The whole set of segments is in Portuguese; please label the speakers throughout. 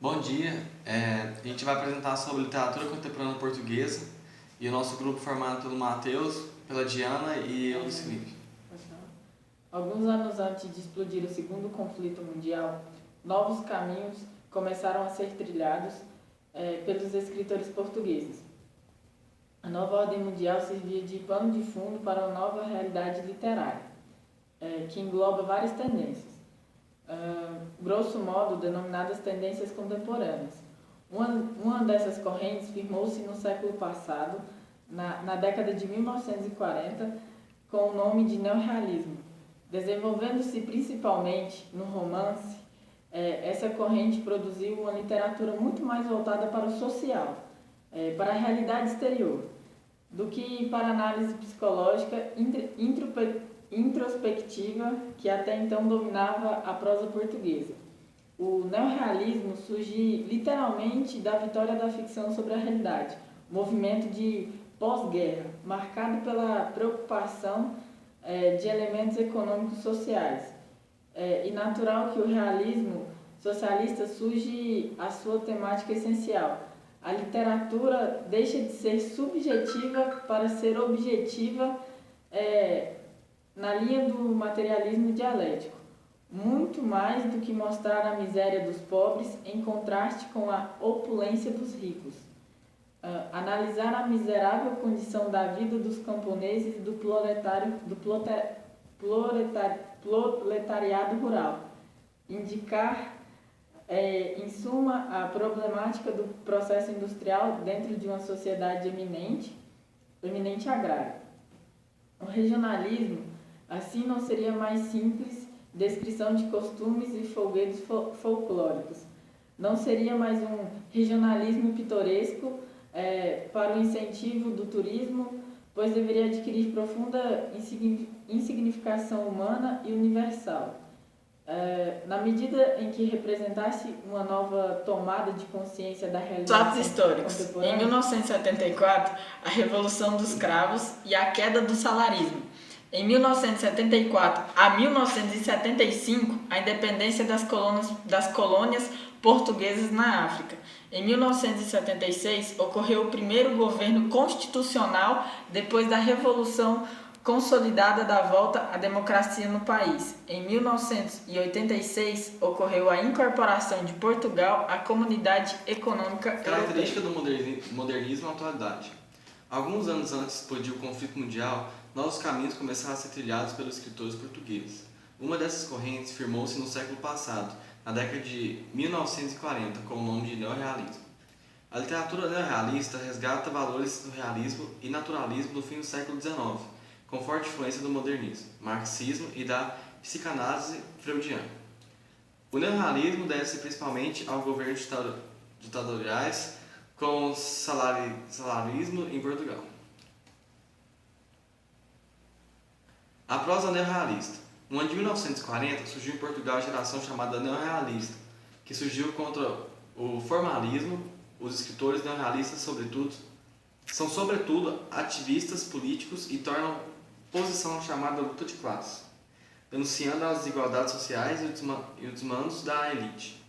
Speaker 1: Bom dia, a gente vai apresentar sobre literatura contemporânea portuguesa e o nosso grupo formado pelo Matheus, pela Diana e eu, Luiz Felipe.
Speaker 2: Alguns anos antes de explodir o Segundo Conflito Mundial, novos caminhos começaram a ser trilhados pelos escritores portugueses. A nova ordem mundial servia de pano de fundo para uma nova realidade literária, que engloba várias tendências. Grosso modo, denominadas tendências contemporâneas. Uma dessas correntes firmou-se no século passado, na década de 1940, com o nome de neorrealismo. Desenvolvendo-se principalmente no romance, essa corrente produziu uma literatura muito mais voltada para o social, para a realidade exterior, do que para a análise psicológica introspectiva que até então dominava a prosa portuguesa. O neorrealismo surge literalmente da vitória da ficção sobre a realidade, movimento de pós-guerra, marcado pela preocupação de elementos econômicos sociais. E natural que o realismo socialista surge a sua temática essencial. A literatura deixa de ser subjetiva para ser objetiva na linha do materialismo dialético, muito mais do que mostrar a miséria dos pobres em contraste com a opulência dos ricos. Analisar a miserável condição da vida dos camponeses e do proletariado rural. Indicar, em suma, a problemática do processo industrial dentro de uma sociedade eminente agrária. O regionalismo, assim, não seria mais simples descrição de costumes e folguedos folclóricos. Não seria mais um regionalismo pitoresco para o incentivo do turismo, pois deveria adquirir profunda insignificação humana e universal. Na medida em que representasse uma nova tomada de consciência da realidade.
Speaker 3: Fatos históricos. Em 1974, a Revolução dos Cravos e a queda do salarismo. Em 1974 a 1975, a independência das colônias portuguesas na África. Em 1976, ocorreu o primeiro governo constitucional depois da Revolução consolidada da volta à democracia no país. Em 1986, ocorreu a incorporação de Portugal à Comunidade Econômica
Speaker 1: Característica
Speaker 3: Europeia.
Speaker 1: do modernismo na atualidade. Alguns anos antes de explodir o conflito mundial, novos caminhos começaram a ser trilhados pelos escritores portugueses. Uma dessas correntes firmou-se no século passado, na década de 1940, com o nome de neorrealismo. A literatura neorrealista resgata valores do realismo e naturalismo do fim do século XIX, com forte influência do modernismo, marxismo e da psicanálise freudiana. O neorrealismo deve-se principalmente ao governos ditatoriais, com o salarismo em Portugal. A prosa neorrealista. No ano de 1940, surgiu em Portugal a geração chamada neorrealista, que surgiu contra o formalismo. Os escritores neorrealistas, são sobretudo ativistas políticos e tornam posição chamada luta de classe, denunciando as desigualdades sociais e os desmandos da elite.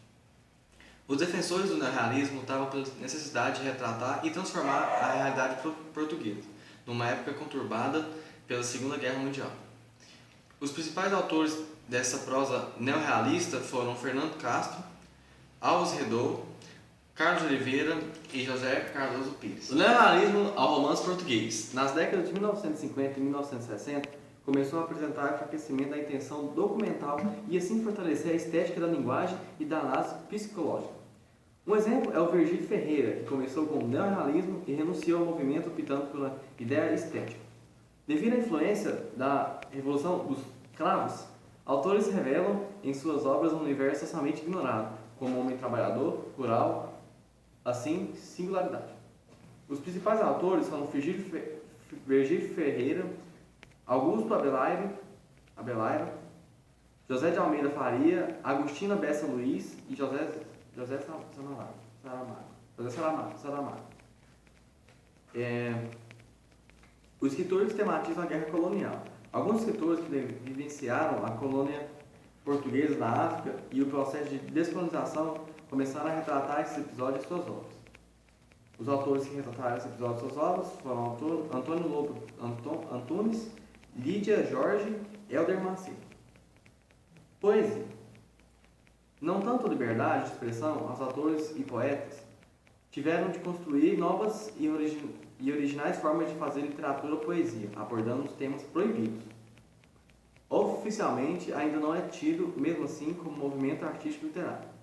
Speaker 1: Os defensores do neorrealismo lutavam pela necessidade de retratar e transformar a realidade portuguesa, numa época conturbada pela Segunda Guerra Mundial. Os principais autores dessa prosa neorrealista foram Fernando Castro, Alves Redou, Carlos Oliveira e José Cardoso Pires. O neorrealismo ao romance português. Nas décadas de 1950 e 1960, começou a apresentar o enfraquecimento da intenção documental e assim fortalecer a estética da linguagem e da análise psicológica. Um exemplo é o Virgílio Ferreira, que começou com o neorrealismo e renunciou ao movimento optando pela ideia estética. Devido à influência da Revolução dos Cravos, autores revelam em suas obras um universo socialmente ignorado, como homem trabalhador, rural, assim, singularidade. Os principais autores são Virgílio Ferreira, Augusto Abelaira, José de Almeida Faria, Agostina Bessa Luiz e José Saramago. Os escritores tematizam a guerra colonial. Alguns escritores que vivenciaram a colônia portuguesa na África e o processo de descolonização
Speaker 4: começaram a retratar esses episódios em suas obras. Os autores que retrataram esse episódio em suas obras foram Antônio Lobo Antunes, Lídia Jorge e Helder Macedo. Poesia. Não tanto liberdade de expressão, os autores e poetas tiveram de construir novas e originais formas de fazer literatura ou poesia, abordando os temas proibidos. Oficialmente, ainda não é tido, mesmo assim, como movimento artístico literário.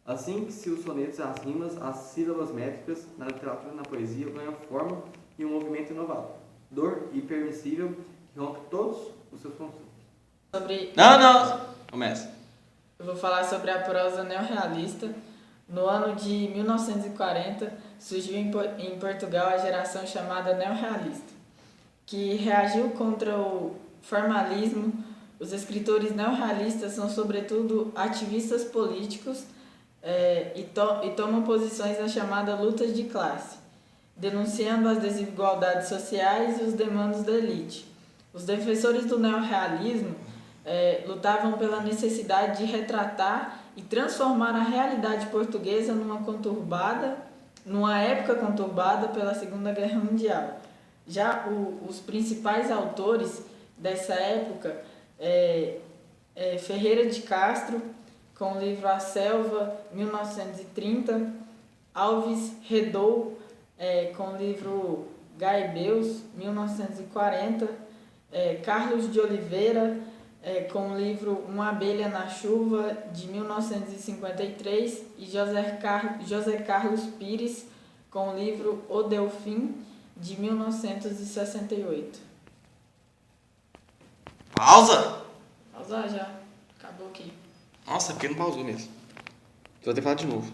Speaker 4: Assim que se os sonetos, as rimas, as sílabas métricas, na literatura e na poesia ganham forma e um movimento inovador e permissível que rompe todos os seus conceitos.
Speaker 1: Não! Começa.
Speaker 2: Eu vou falar sobre a prosa neorrealista. No ano de 1940, surgiu em Portugal a geração chamada neorrealista, que reagiu contra o formalismo. Os escritores neorrealistas são, sobretudo, ativistas políticos e tomam posições na chamada luta de classe, denunciando as desigualdades sociais e os demandos da elite. Os defensores do neorrealismo lutavam pela necessidade de retratar e transformar a realidade portuguesa numa época conturbada pela Segunda Guerra Mundial. Já os principais autores dessa época Ferreira de Castro, com o livro A Selva, 1930, Alves Redou, com o livro Gaibeus, 1940, Carlos de Oliveira, com o livro Uma Abelha na Chuva, de 1953, e José Carlos Pires, com o livro O Delfim, de 1968.
Speaker 1: Pausa!
Speaker 2: Pausar já. Acabou aqui.
Speaker 1: Nossa, porque não pausou mesmo. Você vai ter que falar de novo.